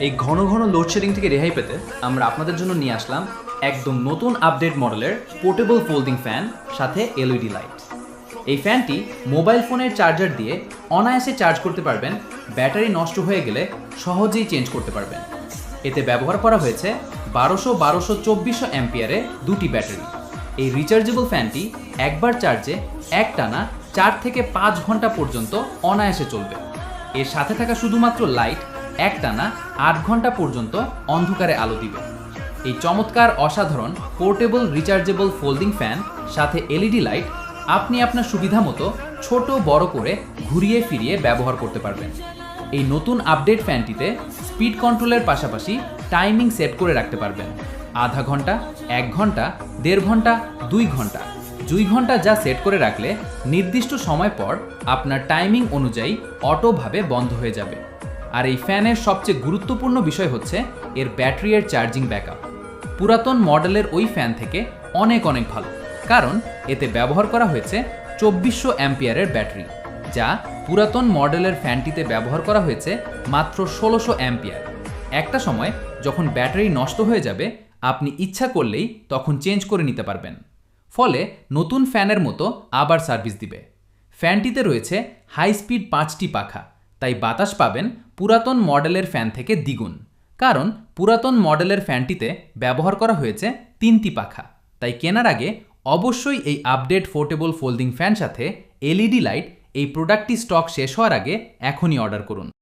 এই ঘন ঘন লোডশেডিং থেকে রেহাই পেতে আমরা আপনাদের জন্য নিয়ে আসলাম একদম নতুন আপডেট মডেলের পোর্টেবল ফোল্ডিং ফ্যান সাথে এলইডি লাইট। এই ফ্যানটি মোবাইল ফোনের চার্জার দিয়ে অনায়াসে চার্জ করতে পারবেন, ব্যাটারি নষ্ট হয়ে গেলে সহজেই চেঞ্জ করতে পারবেন। এতে ব্যবহার করা হয়েছে 1200-2400 অ্যাম্পিয়ারের দুটি ব্যাটারি। এই রিচার্জেবল ফ্যানটি একবার চার্জে একটানা 4 থেকে 5 ঘন্টা পর্যন্ত অনায়াসে চলবে। এর সাথে থাকা শুধুমাত্র লাইট একটানা 8 ঘন্টা পর্যন্ত অন্ধকারে আলো দিবে। এই চমৎকার অসাধারণ পোর্টেবল রিচার্জেবল ফোল্ডিং ফ্যান সাথে এলইডি লাইট আপনি আপনার সুবিধা মতো ছোট বড় করে ঘুরিয়ে ফিরিয়ে ব্যবহার করতে পারবেন। এই নতুন আপডেট ফ্যানটিতে স্পিড কন্ট্রোলের পাশাপাশি টাইমিং সেট করে রাখতে পারবেন। আধা ঘন্টা, 1 ঘন্টা, 1.5 ঘন্টা, 2 ঘন্টা, 2 ঘন্টা যা সেট করে রাখলে নির্দিষ্ট সময় পর আপনার টাইমিং অনুযায়ী অটোভাবে বন্ধ হয়ে যাবে। আর এই ফ্যানের সবচেয়ে গুরুত্বপূর্ণ বিষয় হচ্ছে এর ব্যাটারির চার্জিং ব্যাকআপ। পুরাতন মডেলের ওই ফ্যান থেকে অনেক ভালো, কারণ এতে ব্যবহার করা হয়েছে 2400 অ্যাম্পিয়ারের ব্যাটারি, যা পুরাতন মডেলের ফ্যানটিতে ব্যবহার করা হয়েছে মাত্র 1600 অ্যাম্পিয়ার। একটা সময় যখন ব্যাটারি নষ্ট হয়ে যাবে আপনি ইচ্ছা করলেই তখন চেঞ্জ করে নিতে পারবেন, ফলে নতুন ফ্যানের মতো আবার সার্ভিস দিবে। ফ্যানটিতে রয়েছে হাই স্পিড 5টি পাখা, তাই বাতাস পাবেন পুরাতন মডেলের ফ্যান থেকে দ্বিগুণ। কারণ পুরাতন মডেলের ফ্যানটিতে ব্যবহার করা হয়েছে 3টি পাখা, তাই কেনার আগে অবশ্যই এই আপডেট পোর্টেবল ফোল্ডিং ফ্যান সাথে এলইডি লাইট এই প্রোডাক্টটি স্টক শেষ হওয়ার আগে এখনই অর্ডার করুন।